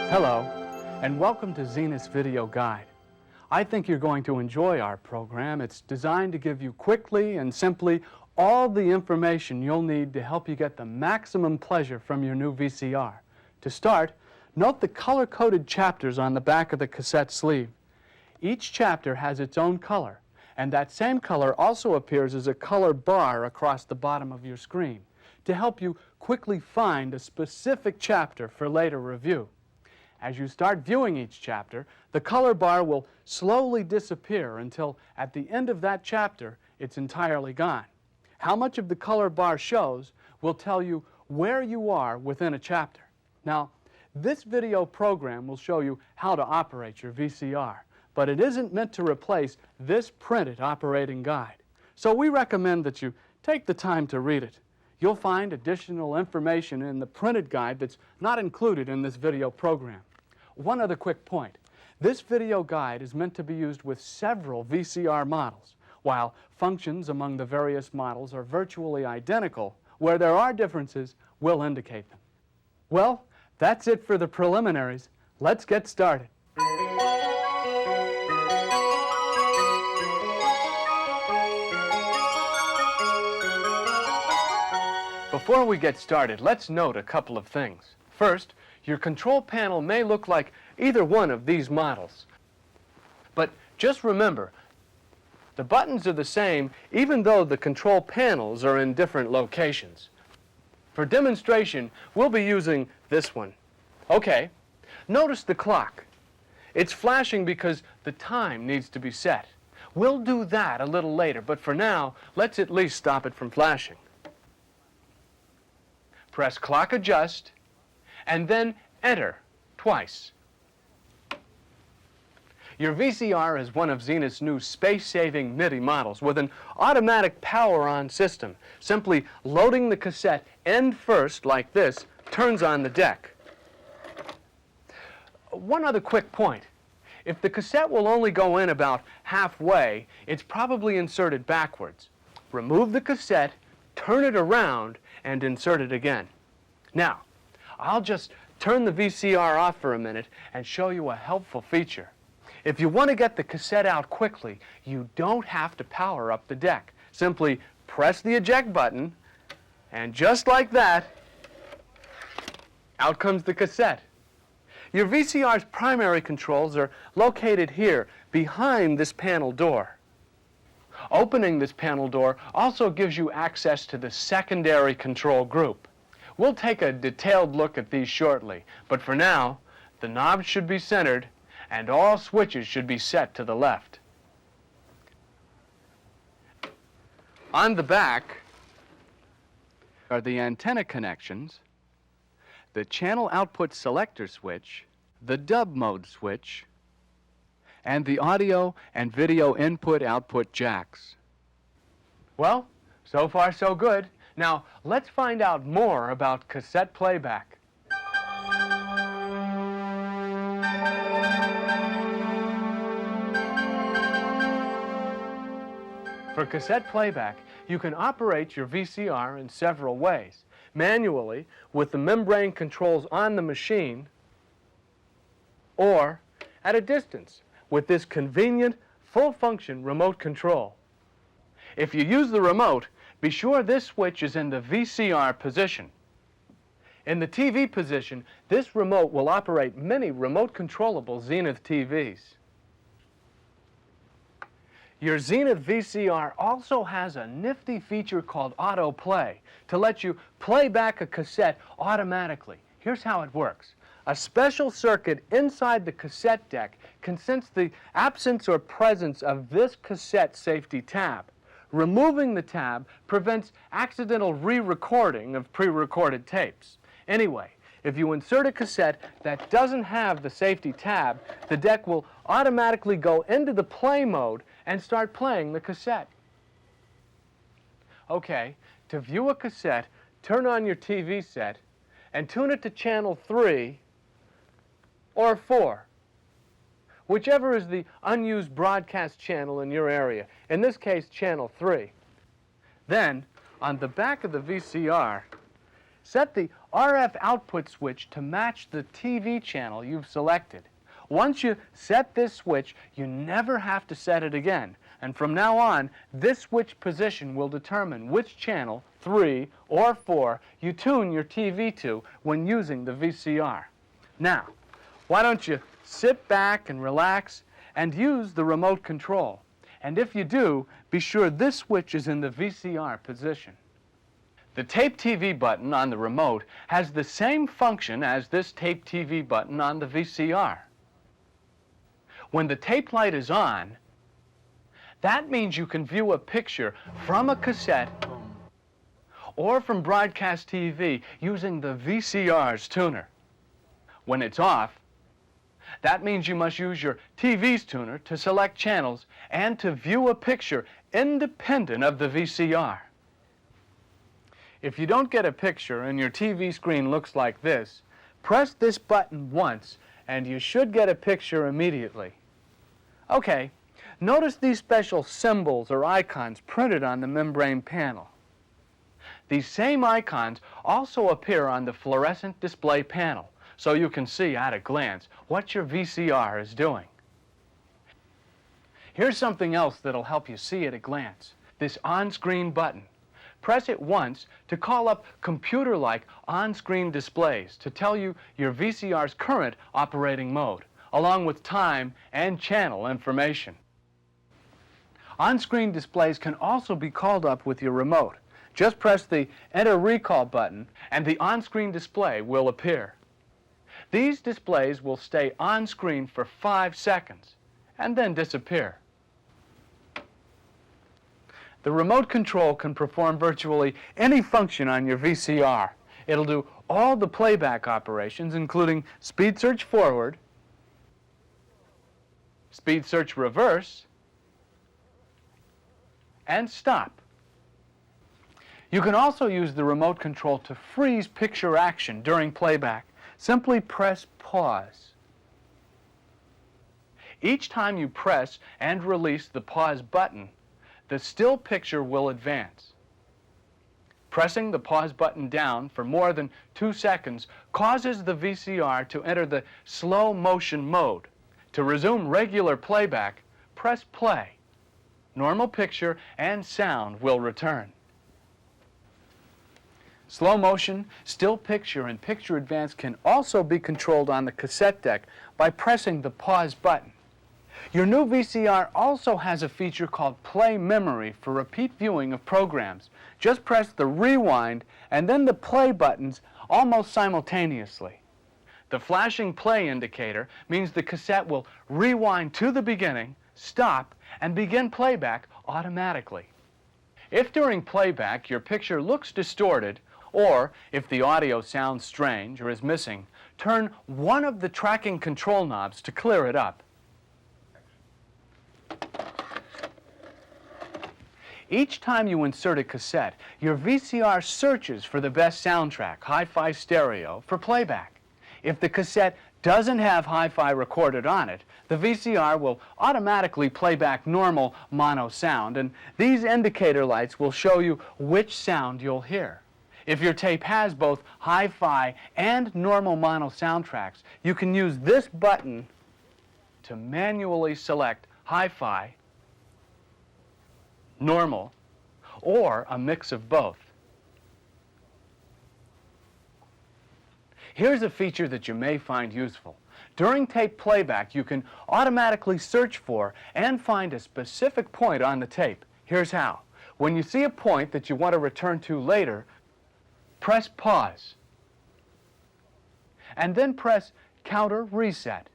Hello, and welcome to Zenith's Video Guide. I think you're going to enjoy our program. It's designed to give you quickly and simply all the information you'll need to help you get the maximum pleasure from your new VCR. To start, note the color-coded chapters on the back of the cassette sleeve. Each chapter has its own color, and that same color also appears as a color bar across the bottom of your screen to help you quickly find a specific chapter for later review. As you start viewing each chapter, the color bar will slowly disappear until at the end of that chapter it's entirely gone. How much of the color bar shows will tell you where you are within a chapter. Now, this video program will show you how to operate your VCR, but it isn't meant to replace this printed operating guide. So we recommend that you take the time to read it. You'll find additional information in the printed guide that's not included in this video program. One other quick point. This video guide is meant to be used with several VCR models. While functions among the various models are virtually identical, where there are differences, we'll indicate them. Well, that's it for the preliminaries. Let's get started. Before we get started, let's note a couple of things. First, your control panel may look like either one of these models. But just remember, the buttons are the same even though the control panels are in different locations. For demonstration, we'll be using this one. Okay, notice the clock. It's flashing because the time needs to be set. We'll do that a little later, but for now, let's at least stop it from flashing. Press clock adjust, and then enter twice. Your VCR is one of Zenith's new space-saving MIDI models with an automatic power-on system. Simply loading the cassette end first, like this, turns on the deck. One other quick point. If the cassette will only go in about halfway, it's probably inserted backwards. Remove the cassette, turn it around, and insert it again. Now, I'll just turn the VCR off for a minute and show you a helpful feature. If you want to get the cassette out quickly, you don't have to power up the deck. Simply press the eject button, and just like that, out comes the cassette. Your VCR's primary controls are located here, behind this panel door. Opening this panel door also gives you access to the secondary control group. We'll take a detailed look at these shortly, but for now, the knobs should be centered and all switches should be set to the left. On the back are the antenna connections, the channel output selector switch, the dub mode switch, and the audio and video input-output jacks. Well, so far so good. Now, let's find out more about cassette playback. For cassette playback, you can operate your VCR in several ways. Manually, with the membrane controls on the machine, or at a distance, with this convenient, full-function remote control. If you use the remote, be sure this switch is in the VCR position. In the TV position, this remote will operate many remote-controllable Zenith TVs. Your Zenith VCR also has a nifty feature called autoplay to let you play back a cassette automatically. Here's how it works. A special circuit inside the cassette deck can sense the absence or presence of this cassette safety tab. Removing the tab prevents accidental re-recording of pre-recorded tapes. Anyway, if you insert a cassette that doesn't have the safety tab, the deck will automatically go into the play mode and start playing the cassette. Okay, to view a cassette, turn on your TV set and tune it to channel 3 or 4. Whichever is the unused broadcast channel in your area, in this case, channel 3. Then, on the back of the VCR, set the RF output switch to match the TV channel you've selected. Once you set this switch, you never have to set it again. And from now on, this switch position will determine which channel, 3 or 4, you tune your TV to when using the VCR. Now, why don't you sit back and relax and use the remote control. And if you do, be sure this switch is in the VCR position. The Tape TV button on the remote has the same function as this Tape TV button on the VCR. When the tape light is on, that means you can view a picture from a cassette or from broadcast TV using the VCR's tuner. When it's off, that means you must use your TV's tuner to select channels and to view a picture independent of the VCR. If you don't get a picture and your TV screen looks like this, press this button once and you should get a picture immediately. Okay, notice these special symbols or icons printed on the membrane panel. These same icons also appear on the fluorescent display panel, so you can see at a glance what your VCR is doing. Here's something else that'll help you see at a glance. This on-screen button. Press it once to call up computer-like on-screen displays to tell you your VCR's current operating mode, along with time and channel information. On-screen displays can also be called up with your remote. Just press the Enter Recall button and the on-screen display will appear. These displays will stay on screen for 5 seconds and then disappear. The remote control can perform virtually any function on your VCR. It'll do all the playback operations, including speed search forward, speed search reverse, and stop. You can also use the remote control to freeze picture action during playback. Simply press pause. Each time you press and release the pause button, the still picture will advance. Pressing the pause button down for more than 2 seconds causes the VCR to enter the slow motion mode. To resume regular playback, press play. Normal picture and sound will return. Slow motion, still picture, and picture advance can also be controlled on the cassette deck by pressing the pause button. Your new VCR also has a feature called Play Memory for repeat viewing of programs. Just press the rewind and then the play buttons almost simultaneously. The flashing play indicator means the cassette will rewind to the beginning, stop, and begin playback automatically. If during playback your picture looks distorted, or if the audio sounds strange or is missing, turn one of the tracking control knobs to clear it up. Each time you insert a cassette, your VCR searches for the best soundtrack, hi-fi stereo, for playback. If the cassette doesn't have hi-fi recorded on it, the VCR will automatically play back normal mono sound, and these indicator lights will show you which sound you'll hear. If your tape has both hi-fi and normal mono soundtracks, you can use this button to manually select hi-fi, normal, or a mix of both. Here's a feature that you may find useful. During tape playback, you can automatically search for and find a specific point on the tape. Here's how. When you see a point that you want to return to later, press pause, and then press counter reset.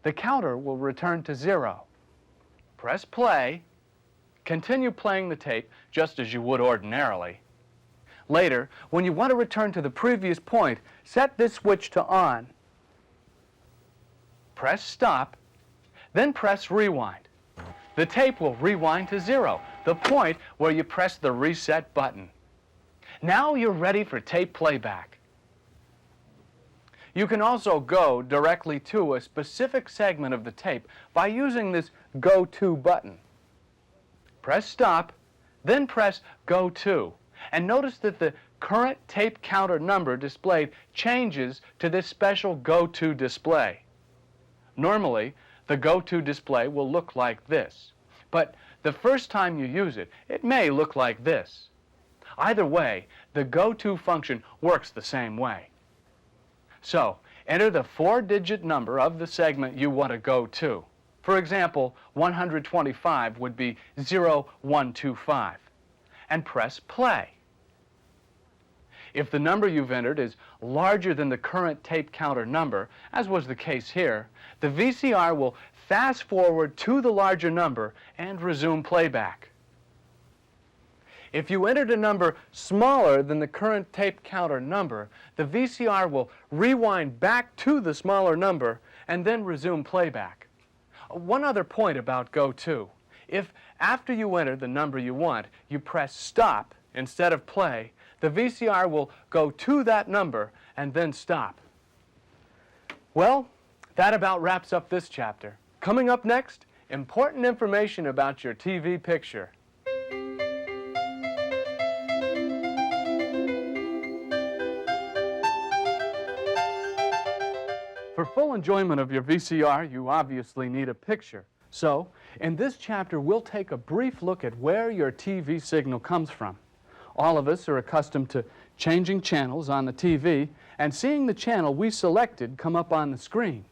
The counter will return to 0. Press play, continue playing the tape just as you would ordinarily. Later, when you want to return to the previous point, set this switch to on. Press stop, then press rewind. The tape will rewind to 0, the point where you press the reset button. Now you're ready for tape playback. You can also go directly to a specific segment of the tape by using this Go To button. Press stop, then press Go To, and notice that the current tape counter number displayed changes to this special go-to display. Normally, the go-to display will look like this, but the first time you use it, it may look like this. Either way, the go-to function works the same way. So, enter the 4-digit number of the segment you want to go to. For example, 125 would be 0125, and press play. If the number you've entered is larger than the current tape counter number, as was the case here, the VCR will fast forward to the larger number and resume playback. If you entered a number smaller than the current tape counter number, the VCR will rewind back to the smaller number and then resume playback. One other point about go-to. If after you enter the number you want, you press stop instead of play, the VCR will go to that number and then stop. Well, that about wraps up this chapter. Coming up next, important information about your TV picture. For full enjoyment of your VCR, you obviously need a picture. So, in this chapter, we'll take a brief look at where your TV signal comes from. All of us are accustomed to changing channels on the TV and seeing the channel we selected come up on the screen.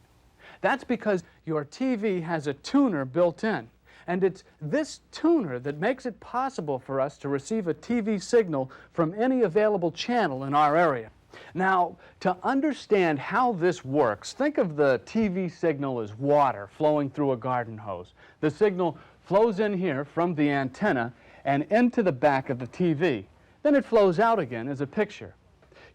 That's because your TV has a tuner built in, and it's this tuner that makes it possible for us to receive a TV signal from any available channel in our area. Now, to understand how this works, think of the TV signal as water flowing through a garden hose. The signal flows in here from the antenna and into the back of the TV. Then it flows out again as a picture.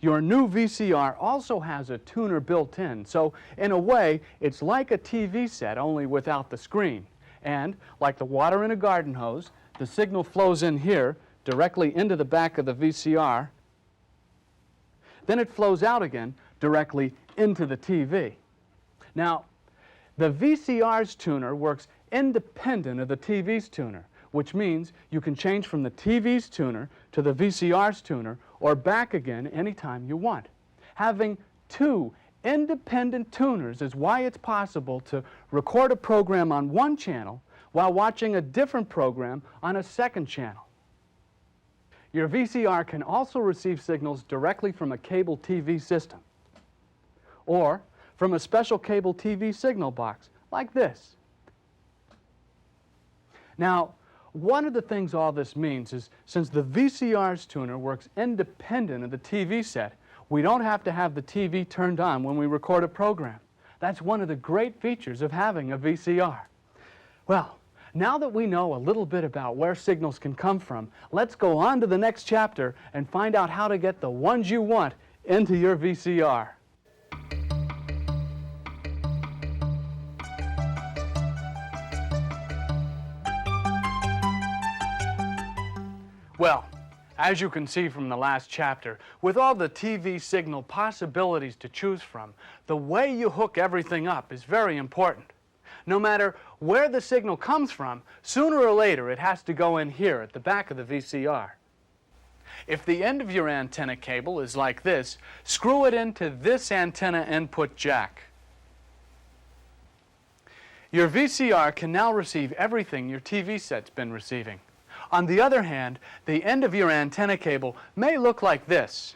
Your new VCR also has a tuner built in, so in a way, it's like a TV set, only without the screen. And, like the water in a garden hose, the signal flows in here, directly into the back of the VCR. Then it flows out again, directly into the TV. Now, the VCR's tuner works independent of the TV's tuner, which means you can change from the TV's tuner to the VCR's tuner or back again anytime you want. Having two independent tuners is why it's possible to record a program on one channel while watching a different program on a second channel. Your VCR can also receive signals directly from a cable TV system or from a special cable TV signal box like this. Now, one of the things all this means is since the VCR's tuner works independent of the TV set, we don't have to have the TV turned on when we record a program. That's one of the great features of having a VCR. Well, now that we know a little bit about where signals can come from, let's go on to the next chapter and find out how to get the ones you want into your VCR. Well, as you can see from the last chapter, with all the TV signal possibilities to choose from, the way you hook everything up is very important. No matter where the signal comes from, sooner or later it has to go in here at the back of the VCR. If the end of your antenna cable is like this, screw it into this antenna input jack. Your VCR can now receive everything your TV set's been receiving. On the other hand, the end of your antenna cable may look like this.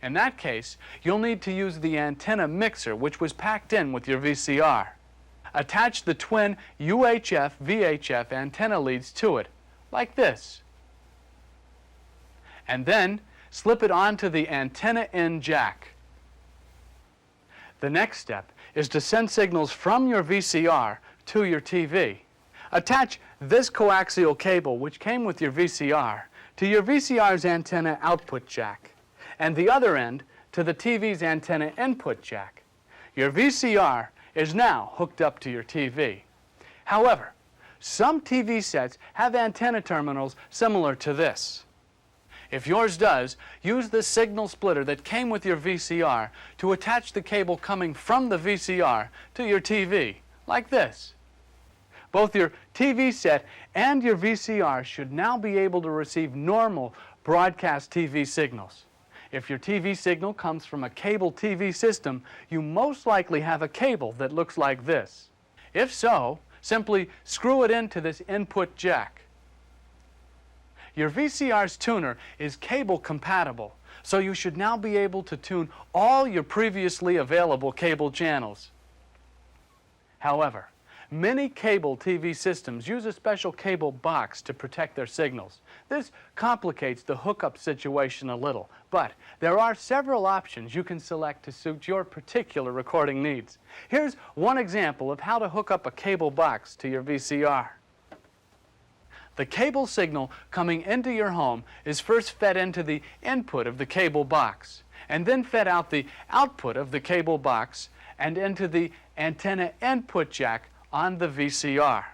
In that case, you'll need to use the antenna mixer, which was packed in with your VCR. Attach the twin UHF-VHF antenna leads to it, like this. And then slip it onto the antenna in jack. The next step is to send signals from your VCR to your TV. Attach this coaxial cable, which came with your VCR, to your VCR's antenna output jack, and the other end to the TV's antenna input jack. Your VCR is now hooked up to your TV. However, some TV sets have antenna terminals similar to this. If yours does, use the signal splitter that came with your VCR to attach the cable coming from the VCR to your TV, like this. Both your TV set and your VCR should now be able to receive normal, broadcast TV signals. If your TV signal comes from a cable TV system, you most likely have a cable that looks like this. If so, simply screw it into this input jack. Your VCR's tuner is cable compatible, so you should now be able to tune all your previously available cable channels. However, many cable TV systems use a special cable box to protect their signals. This complicates the hookup situation a little, but there are several options you can select to suit your particular recording needs. Here's one example of how to hook up a cable box to your VCR. The cable signal coming into your home is first fed into the input of the cable box, and then fed out the output of the cable box and into the antenna input jack on the VCR.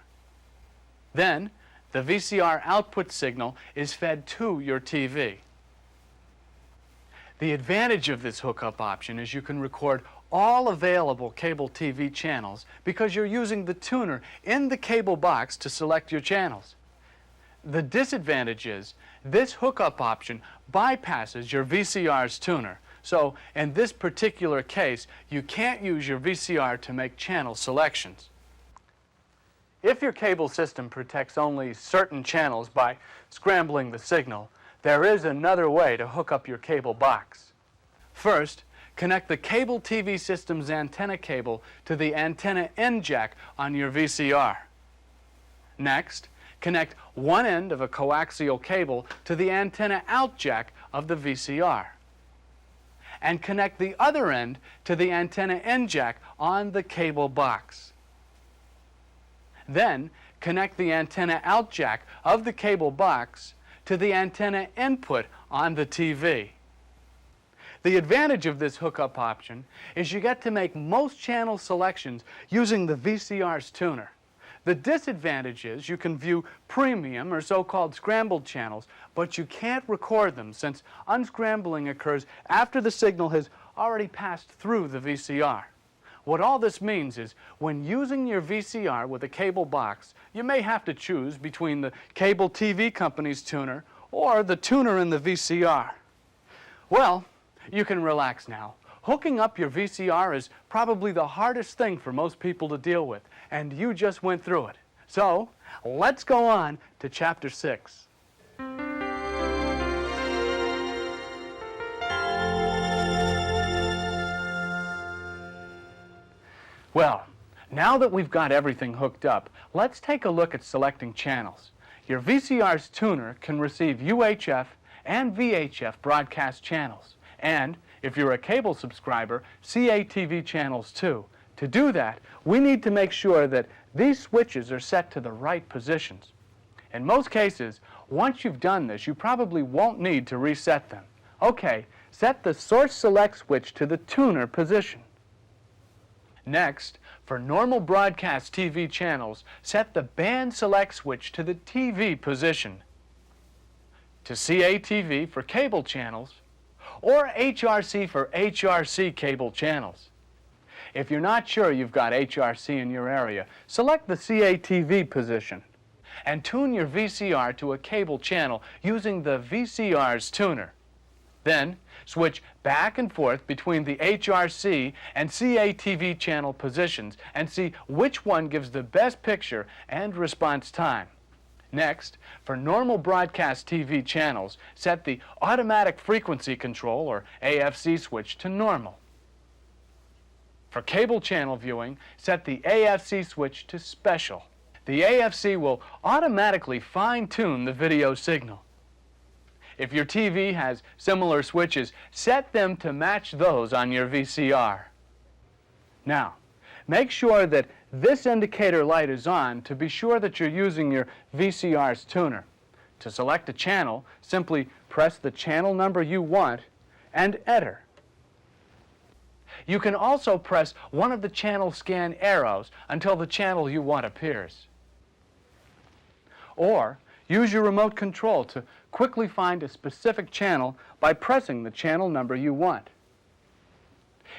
Then, the VCR output signal is fed to your TV. The advantage of this hookup option is you can record all available cable TV channels because you're using the tuner in the cable box to select your channels. The disadvantage is this hookup option bypasses your VCR's tuner. So, in this particular case, you can't use your VCR to make channel selections. If your cable system protects only certain channels by scrambling the signal, there is another way to hook up your cable box. First, connect the cable TV system's antenna cable to the antenna in jack on your VCR. Next, connect one end of a coaxial cable to the antenna out jack of the VCR. And connect the other end to the antenna in jack on the cable box. Then, connect the antenna out jack of the cable box to the antenna input on the TV. The advantage of this hookup option is you get to make most channel selections using the VCR's tuner. The disadvantage is you can view premium or so-called scrambled channels, but you can't record them since unscrambling occurs after the signal has already passed through the VCR. What all this means is when using your VCR with a cable box, you may have to choose between the cable TV company's tuner or the tuner in the VCR. Well, you can relax now. Hooking up your VCR is probably the hardest thing for most people to deal with, and you just went through it. So, let's go on to Chapter 6. Well, now that we've got everything hooked up, let's take a look at selecting channels. Your VCR's tuner can receive UHF and VHF broadcast channels, and if you're a cable subscriber, CATV channels too. To do that, we need to make sure that these switches are set to the right positions. In most cases, once you've done this, you probably won't need to reset them. Okay, set the source select switch to the tuner position. Next, for normal broadcast TV channels, set the band select switch to the TV position. To CATV for cable channels, or HRC for HRC cable channels. If you're not sure you've got HRC in your area, select the CATV position and tune your VCR to a cable channel using the VCR's tuner. Then, switch back and forth between the HRC and CATV channel positions and see which one gives the best picture and response time. Next, for normal broadcast TV channels, set the automatic frequency control, or AFC switch, to normal. For cable channel viewing, set the AFC switch to special. The AFC will automatically fine-tune the video signal. If your TV has similar switches, set them to match those on your VCR. Now, make sure that this indicator light is on to be sure that you're using your VCR's tuner. To select a channel, simply press the channel number you want and enter. You can also press one of the channel scan arrows until the channel you want appears. Or use your remote control to quickly find a specific channel by pressing the channel number you want.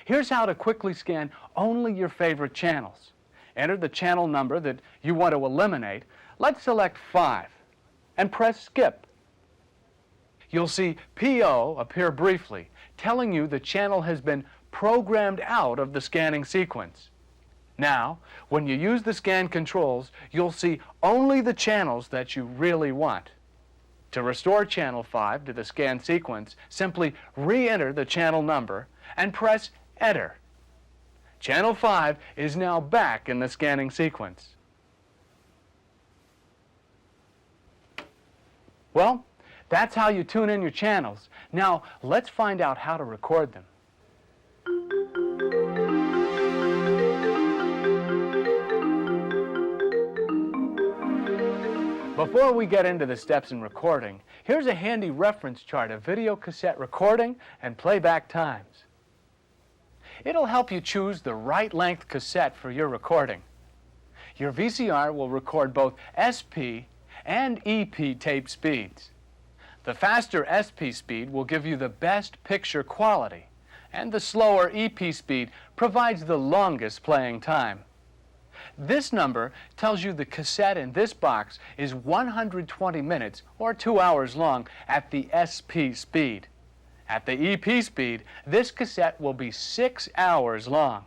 Here's how to quickly scan only your favorite channels. Enter the channel number that you want to eliminate. Let's select 5 and press skip. You'll see PO appear briefly, telling you the channel has been programmed out of the scanning sequence. Now, when you use the scan controls, you'll see only the channels that you really want. To restore channel 5 to the scan sequence, simply re-enter the channel number and press Enter. Channel 5 is now back in the scanning sequence. Well, that's how you tune in your channels. Now, let's find out how to record them. Before we get into the steps in recording, here's a handy reference chart of video cassette recording and playback times. It'll help you choose the right length cassette for your recording. Your VCR will record both SP and EP tape speeds. The faster SP speed will give you the best picture quality, and the slower EP speed provides the longest playing time. This number tells you the cassette in this box is 120 minutes or 2 hours long at the SP speed. At the EP speed, this cassette will be 6 hours long.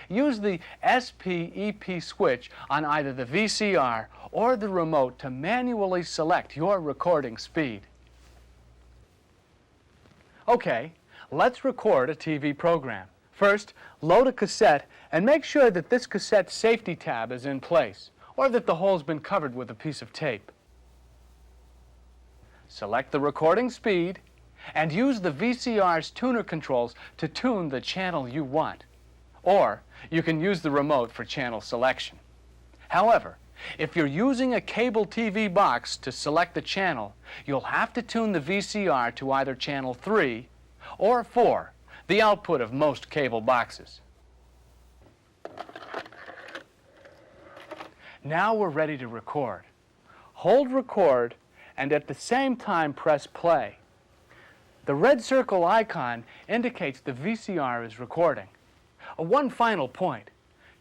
Use the SP-EP switch on either the VCR or the remote to manually select your recording speed. Okay, let's record a TV program. First, load a cassette and make sure that this cassette's safety tab is in place, or that the hole's been covered with a piece of tape. Select the recording speed and use the VCR's tuner controls to tune the channel you want. Or you can use the remote for channel selection. However, if you're using a cable TV box to select the channel, you'll have to tune the VCR to either channel 3 or 4, the output of most cable boxes. Now we're ready to record. Hold record and at the same time press play. The red circle icon indicates the VCR is recording. One final point.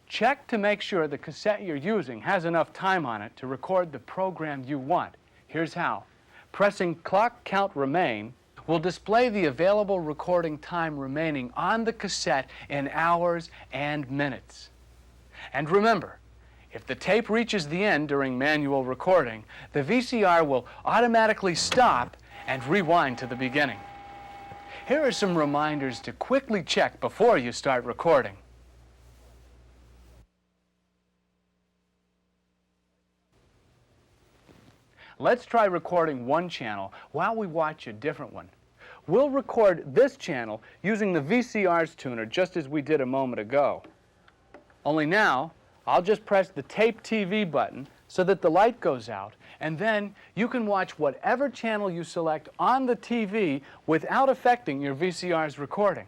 Check to make sure the cassette you're using has enough time on it to record the program you want. Here's how. Pressing Clock Count Remain will display the available recording time remaining on the cassette in hours and minutes. And remember, if the tape reaches the end during manual recording, the VCR will automatically stop and rewind to the beginning. Here are some reminders to quickly check before you start recording. Let's try recording one channel while we watch a different one. We'll record this channel using the VCR's tuner just as we did a moment ago. Only now, I'll just press the Tape TV button so that the light goes out, and then you can watch whatever channel you select on the TV without affecting your VCR's recording.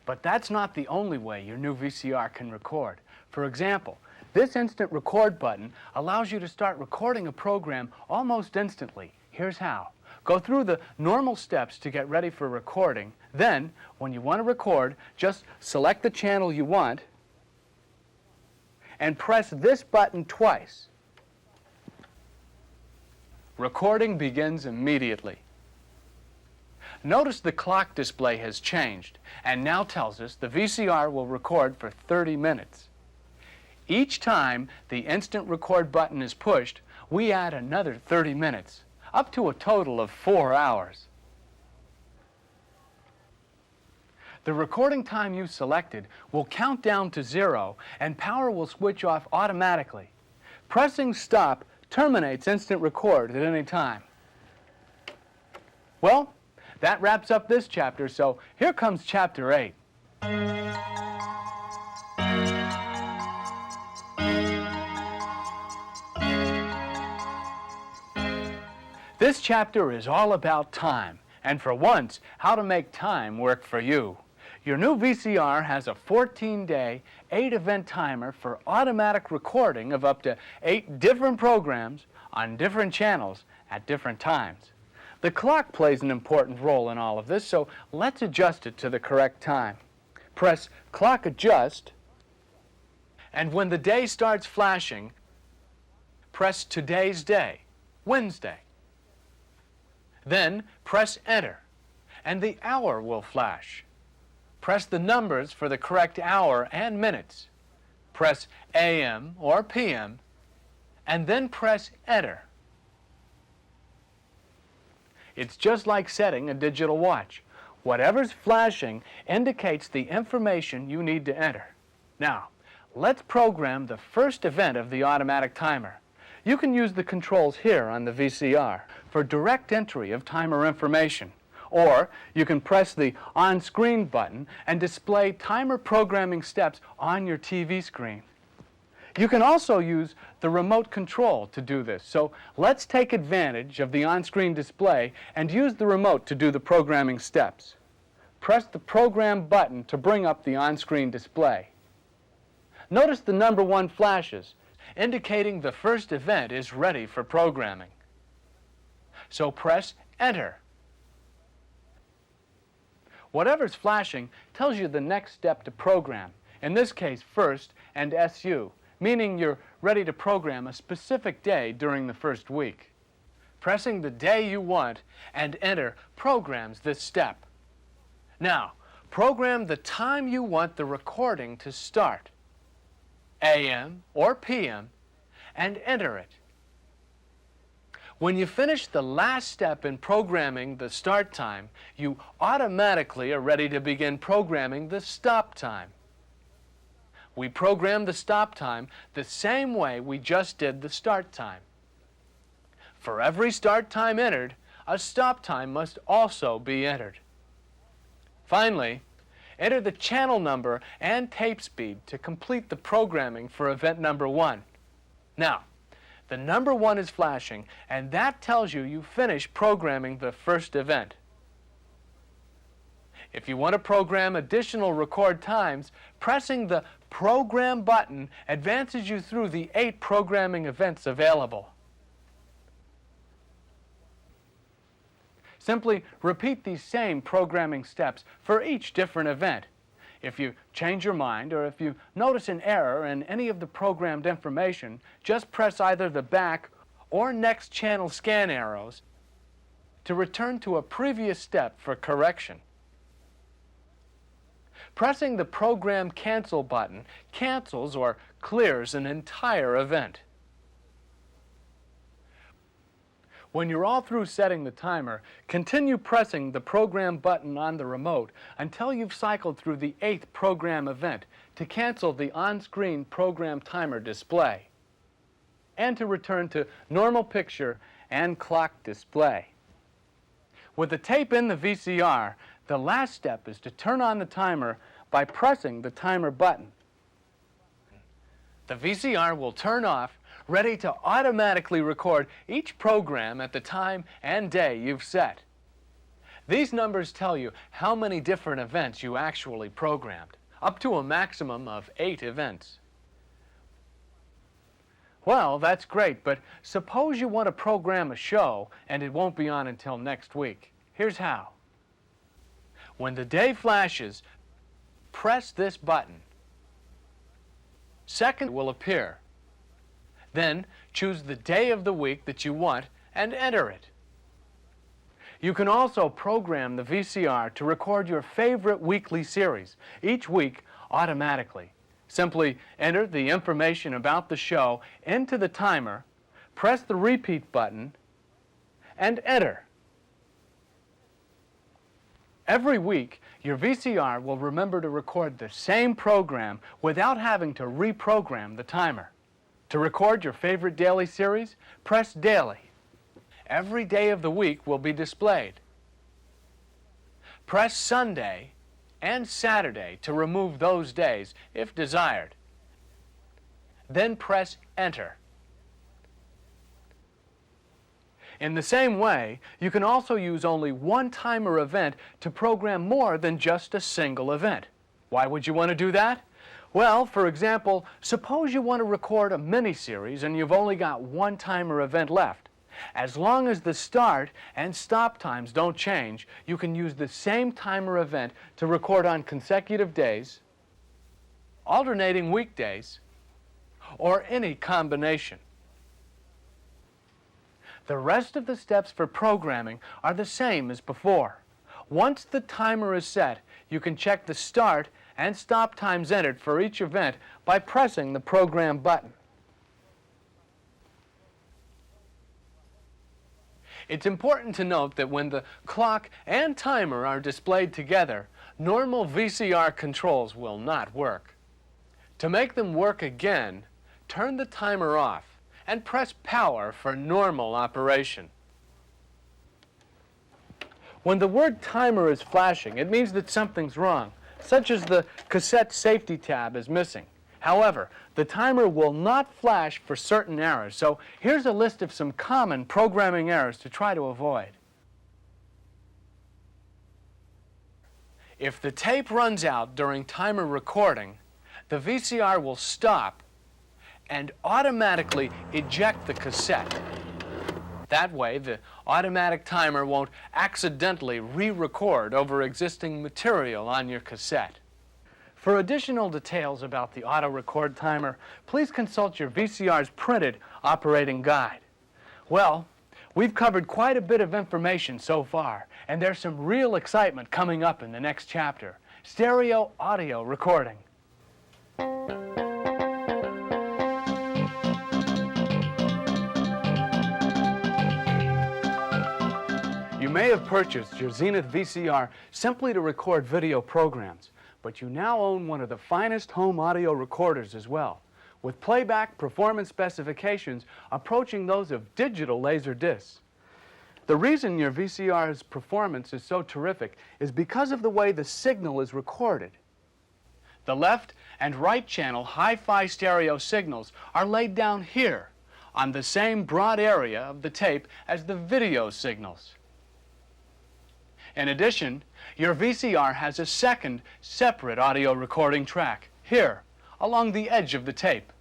But that's not the only way your new VCR can record. For example, this instant record button allows you to start recording a program almost instantly. Here's how. Go through the normal steps to get ready for recording. Then, when you want to record, just select the channel you want and press this button twice. Recording begins immediately. Notice the clock display has changed and now tells us the VCR will record for 30 minutes. Each time the instant record button is pushed, we add another 30 minutes, up to a total of 4 hours. The recording time you selected will count down to 0 and power will switch off automatically. Pressing stop terminates instant record at any time. Well, that wraps up this chapter, so here comes chapter 8. This chapter is all about time, and for once, how to make time work for you. Your new VCR has a 14-day, 8-event timer for automatic recording of up to 8 different programs on different channels at different times. The clock plays an important role in all of this, so let's adjust it to the correct time. Press Clock Adjust, and when the day starts flashing, press Today's Day, Wednesday. Then press Enter, and the hour will flash. Press the numbers for the correct hour and minutes. Press AM or PM, and then press Enter. It's just like setting a digital watch. Whatever's flashing indicates the information you need to enter. Now, let's program the first event of the automatic timer. You can use the controls here on the VCR for direct entry of timer information, or you can press the on-screen button and display timer programming steps on your TV screen. You can also use the remote control to do this, so let's take advantage of the on-screen display and use the remote to do the programming steps. Press the Program button to bring up the on-screen display. Notice the number 1 flashes, indicating the first event is ready for programming. So press Enter. Whatever's flashing tells you the next step to program, in this case first and SU, meaning you're ready to program a specific day during the first week. Pressing the day you want and Enter programs this step. Now, program the time you want the recording to start, AM or PM, and enter it. When you finish the last step in programming the start time, you automatically are ready to begin programming the stop time. We program the stop time the same way we just did the start time. For every start time entered, a stop time must also be entered. Finally, enter the channel number and tape speed to complete the programming for event number 1. Now, the number 1 is flashing, and that tells you you finished programming the first event. If you want to program additional record times, pressing the Program button advances you through the 8 programming events available. Simply repeat these same programming steps for each different event. If you change your mind or if you notice an error in any of the programmed information, just press either the back or next channel scan arrows to return to a previous step for correction. Pressing the Program Cancel button cancels or clears an entire event. When you're all through setting the timer, continue pressing the Program button on the remote until you've cycled through the 8th program event to cancel the on-screen program timer display and to return to normal picture and clock display. With the tape in the VCR, the last step is to turn on the timer by pressing the timer button. The VCR will turn off, ready to automatically record each program at the time and day you've set. These numbers tell you how many different events you actually programmed, up to a maximum of 8 events. Well, that's great, but suppose you want to program a show and it won't be on until next week. Here's how. When the day flashes, press this button. Second will appear. Then choose the day of the week that you want and enter it. You can also program the VCR to record your favorite weekly series each week automatically. Simply enter the information about the show into the timer, press the repeat button, and enter. Every week, your VCR will remember to record the same program without having to reprogram the timer. To record your favorite daily series, press Daily. Every day of the week will be displayed. Press Sunday and Saturday to remove those days if desired. Then press Enter. In the same way, you can also use only one timer event to program more than just a single event. Why would you want to do that? Well, for example, suppose you want to record a mini-series and you've only got one timer event left. As long as the start and stop times don't change, you can use the same timer event to record on consecutive days, alternating weekdays, or any combination. The rest of the steps for programming are the same as before. Once the timer is set, you can check the start and stop times entered for each event by pressing the program button. It's important to note that when the clock and timer are displayed together, normal VCR controls will not work. To make them work again, turn the timer off and press power for normal operation. When the word timer is flashing, it means that something's wrong, such as the cassette safety tab is missing. However, the timer will not flash for certain errors, so here's a list of some common programming errors to try to avoid. If the tape runs out during timer recording, the VCR will stop and automatically eject the cassette. That way, the automatic timer won't accidentally re-record over existing material on your cassette. For additional details about the auto-record timer, please consult your VCR's printed operating guide. Well, we've covered quite a bit of information so far, and there's some real excitement coming up in the next chapter: stereo audio recording. You may have purchased your Zenith VCR simply to record video programs, but you now own one of the finest home audio recorders as well, with playback performance specifications approaching those of digital laser discs. The reason your VCR's performance is so terrific is because of the way the signal is recorded. The left and right channel hi-fi stereo signals are laid down here on the same broad area of the tape as the video signals. In addition, your VCR has a second separate audio recording track here along the edge of the tape.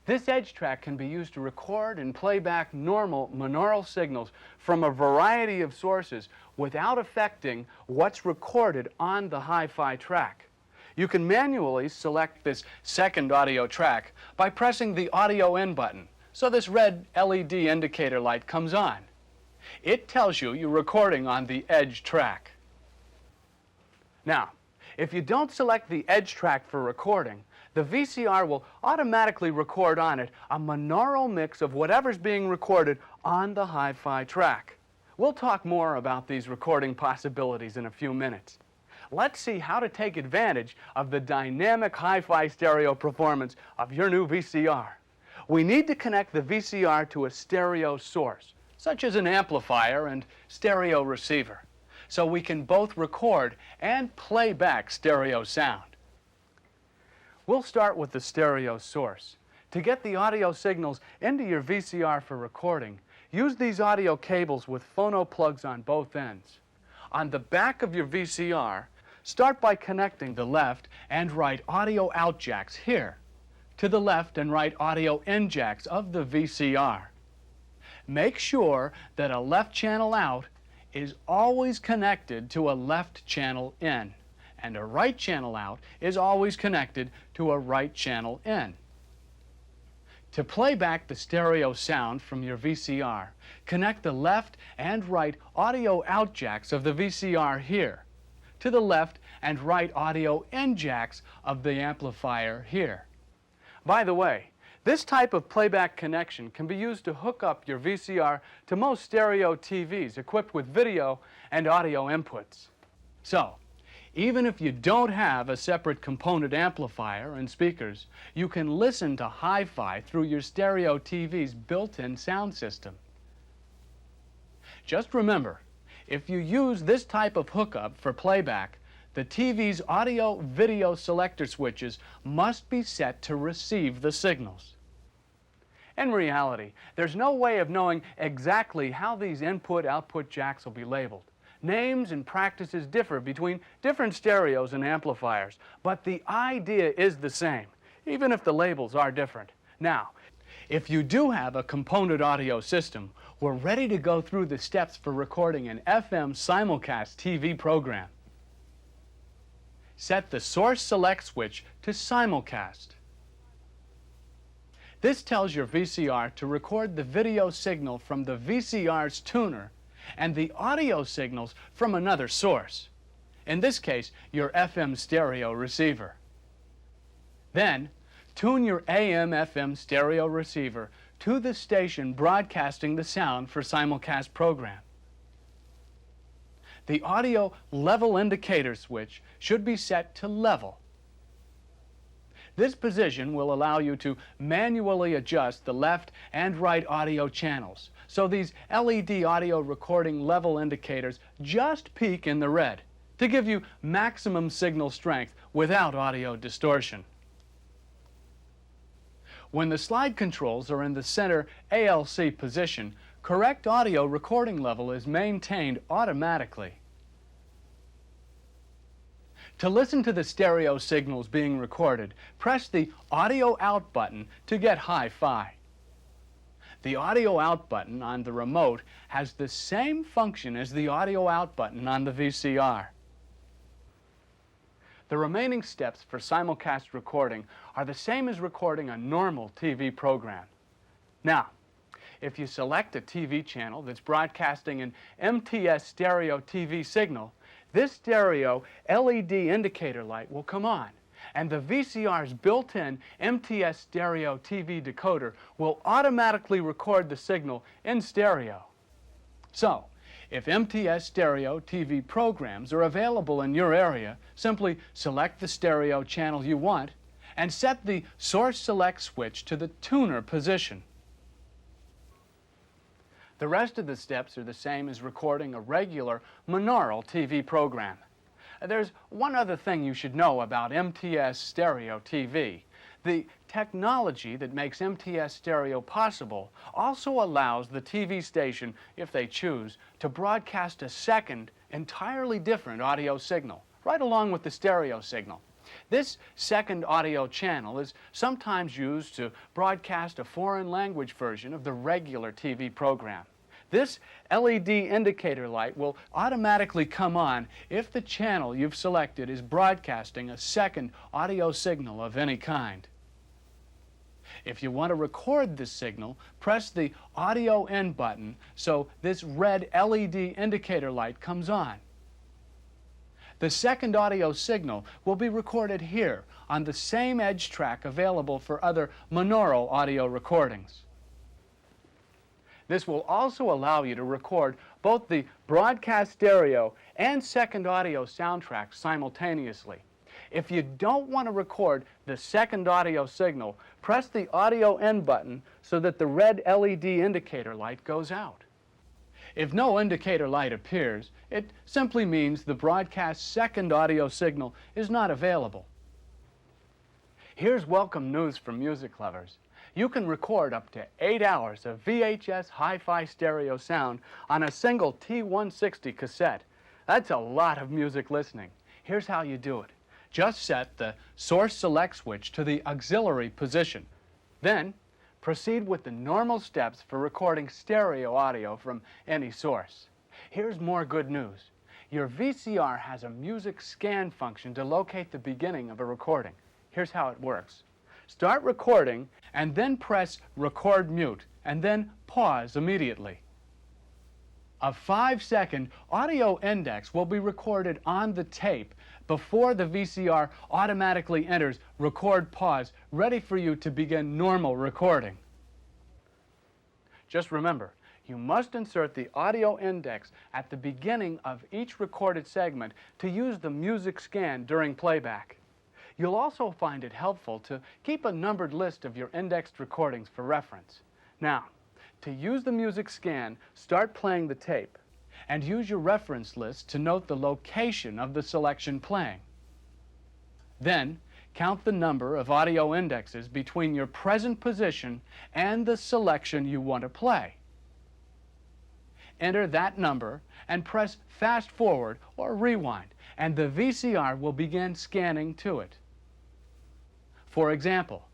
This edge track can be used to record and play back normal monaural signals from a variety of sources without affecting what's recorded on the hi-fi track. You can manually select this second audio track by pressing the audio in button, so this red LED indicator light comes on. It tells you you're recording on the edge track. Now, if you don't select the edge track for recording, the VCR will automatically record on it a monaural mix of whatever's being recorded on the hi-fi track. We'll talk more about these recording possibilities in a few minutes. Let's see how to take advantage of the dynamic hi-fi stereo performance of your new VCR. We need to connect the VCR to a stereo source, such as an amplifier and stereo receiver, so we can both record and play back stereo sound. We'll start with the stereo source. To get the audio signals into your VCR for recording, use these audio cables with phono plugs on both ends. On the back of your VCR, start by connecting the left and right audio out jacks here to the left and right audio in jacks of the VCR. Make sure that a left channel out is always connected to a left channel in, and a right channel out is always connected to a right channel in. To play back the stereo sound from your VCR, connect the left and right audio out jacks of the VCR here to the left and right audio in jacks of the amplifier here. By the way, this type of playback connection can be used to hook up your VCR to most stereo TVs equipped with video and audio inputs. So, even if you don't have a separate component amplifier and speakers, you can listen to hi-fi through your stereo TV's built-in sound system. Just remember, if you use this type of hookup for playback, the TV's audio-video selector switches must be set to receive the signals. In reality, there's no way of knowing exactly how these input-output jacks will be labeled. Names and practices differ between different stereos and amplifiers, but the idea is the same, even if the labels are different. Now, if you do have a component audio system, we're ready to go through the steps for recording an FM simulcast TV program. Set the source select switch to simulcast. This tells your VCR to record the video signal from the VCR's tuner and the audio signals from another source. In this case, your FM stereo receiver. Then, tune your AM/FM stereo receiver to the station broadcasting the sound for simulcast program. The audio level indicator switch should be set to level. This position will allow you to manually adjust the left and right audio channels, so these LED audio recording level indicators just peak in the red to give you maximum signal strength without audio distortion. When the slide controls are in the center ALC position, correct audio recording level is maintained automatically. To listen to the stereo signals being recorded, press the Audio Out button to get hi-fi. The Audio Out button on the remote has the same function as the Audio Out button on the VCR. The remaining steps for simulcast recording are the same as recording a normal TV program. Now, if you select a TV channel that's broadcasting an MTS stereo TV signal, this stereo LED indicator light will come on, and the VCR's built-in MTS stereo TV decoder will automatically record the signal in stereo. So, if MTS stereo TV programs are available in your area, simply select the stereo channel you want and set the source select switch to the tuner position. The rest of the steps are the same as recording a regular monaural TV program. There's one other thing you should know about MTS stereo TV. The technology that makes MTS stereo possible also allows the TV station, if they choose, to broadcast a second, entirely different audio signal, right along with the stereo signal. This second audio channel is sometimes used to broadcast a foreign language version of the regular TV program. This LED indicator light will automatically come on if the channel you've selected is broadcasting a second audio signal of any kind. If you want to record this signal, press the Audio In button so this red LED indicator light comes on. The second audio signal will be recorded here on the same edge track available for other monaural audio recordings. This will also allow you to record both the broadcast stereo and second audio soundtracks simultaneously. If you don't want to record the second audio signal, press the Audio In button so that the red LED indicator light goes out. If no indicator light appears, it simply means the broadcast second audio signal is not available. Here's welcome news for music lovers. You can record up to 8 hours of VHS hi-fi stereo sound on a single T160 cassette. That's a lot of music listening. Here's how you do it. Just set the source select switch to the auxiliary position. Then, proceed with the normal steps for recording stereo audio from any source. Here's more good news. Your VCR has a music scan function to locate the beginning of a recording. Here's how it works. Start recording and then press Record Mute and then pause immediately. A 5-second audio index will be recorded on the tape before the VCR automatically enters Record Pause, ready for you to begin normal recording. Just remember, you must insert the audio index at the beginning of each recorded segment to use the music scan during playback. You'll also find it helpful to keep a numbered list of your indexed recordings for reference. Now, to use the music scan, start playing the tape and use your reference list to note the location of the selection playing. Then, count the number of audio indexes between your present position and the selection you want to play. Enter that number and press fast forward or rewind, and the VCR will begin scanning to it. For example,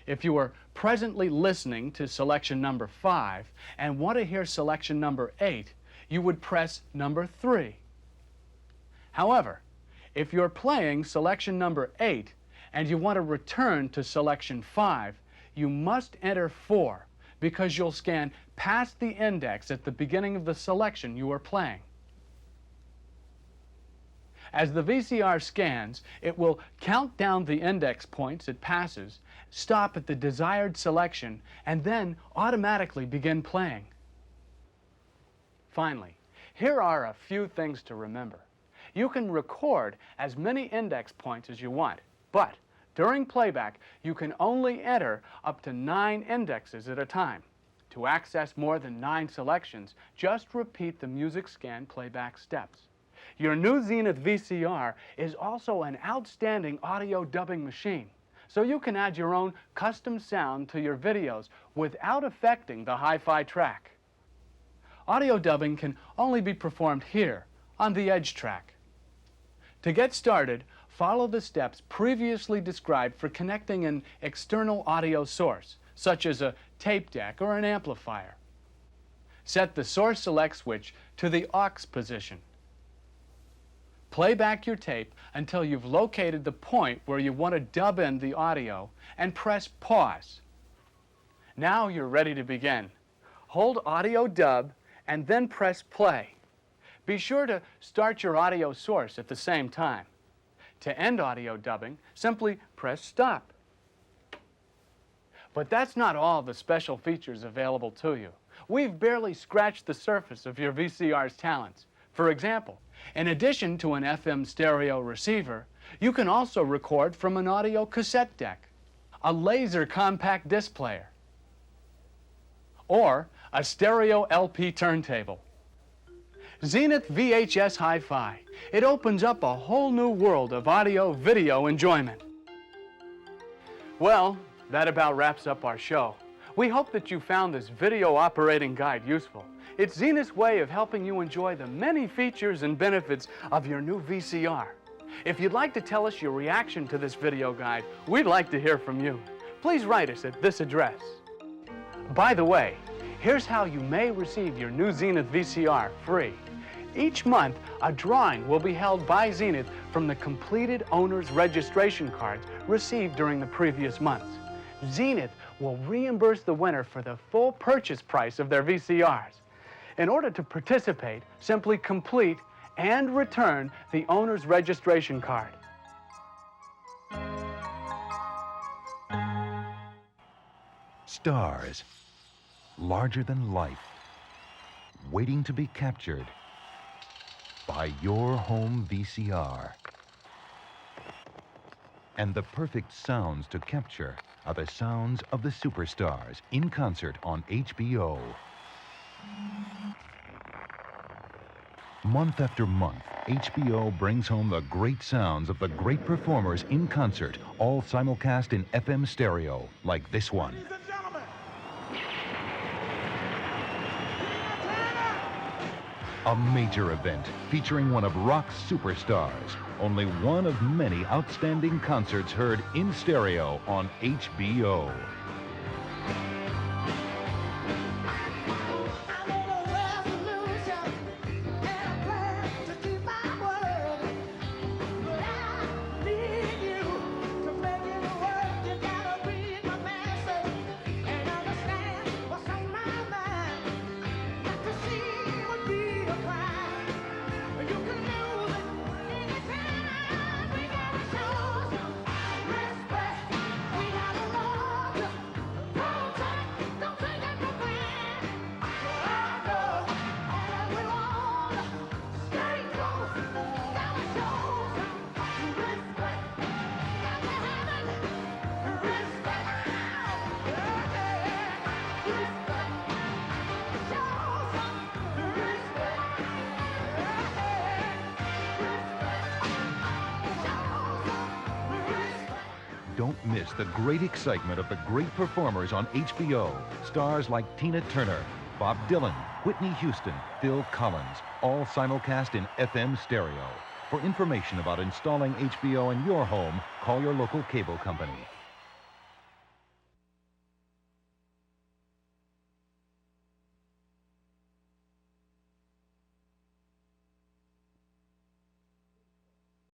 if you are presently listening to selection number 5 and want to hear selection number 8, you would press number 3. However, if you're playing selection number 8 and you want to return to selection 5, you must enter 4 because you'll scan past the index at the beginning of the selection you are playing. As the VCR scans, it will count down the index points it passes, stop at the desired selection, and then automatically begin playing. Finally, here are a few things to remember. You can record as many index points as you want, but during playback, you can only enter up to 9 indexes at a time. To access more than 9 selections, just repeat the music scan playback steps. Your new Zenith VCR is also an outstanding audio dubbing machine, so you can add your own custom sound to your videos without affecting the hi-fi track. Audio dubbing can only be performed here on the Edge track. To get started, follow the steps previously described for connecting an external audio source, such as a tape deck or an amplifier. Set the source select switch to the aux position. Play back your tape until you've located the point where you want to dub in the audio and press pause. Now you're ready to begin. Hold audio dub and then press play. Be sure to start your audio source at the same time. To end audio dubbing, simply press stop. But that's not all the special features available to you. We've barely scratched the surface of your VCR's talents. For example, in addition to an FM stereo receiver, you can also record from an audio cassette deck, a laser compact disc player, or a stereo LP turntable. Zenith VHS Hi-Fi. It opens up a whole new world of audio-video enjoyment. Well, that about wraps up our show. We hope that you found this video operating guide useful. It's Zenith's way of helping you enjoy the many features and benefits of your new VCR. If you'd like to tell us your reaction to this video guide, we'd like to hear from you. Please write us at this address. By the way, here's how you may receive your new Zenith VCR free. Each month, a drawing will be held by Zenith from the completed owner's registration cards received during the previous months. Zenith will reimburse the winner for the full purchase price of their VCRs. In order to participate, simply complete and return the owner's registration card. Stars, larger than life, waiting to be captured by your home VCR. And the perfect sounds to capture are the sounds of the superstars in concert on HBO. Month after month, HBO brings home the great sounds of the great performers in concert, all simulcast in FM stereo, like this one. Ladies and gentlemen, A major event featuring one of rock's superstars. Only one of many outstanding concerts heard in stereo on HBO. Don't miss the great excitement of the great performers on HBO. Stars like Tina Turner, Bob Dylan, Whitney Houston, Phil Collins, all simulcast in FM stereo. For information about installing HBO in your home, call your local cable company.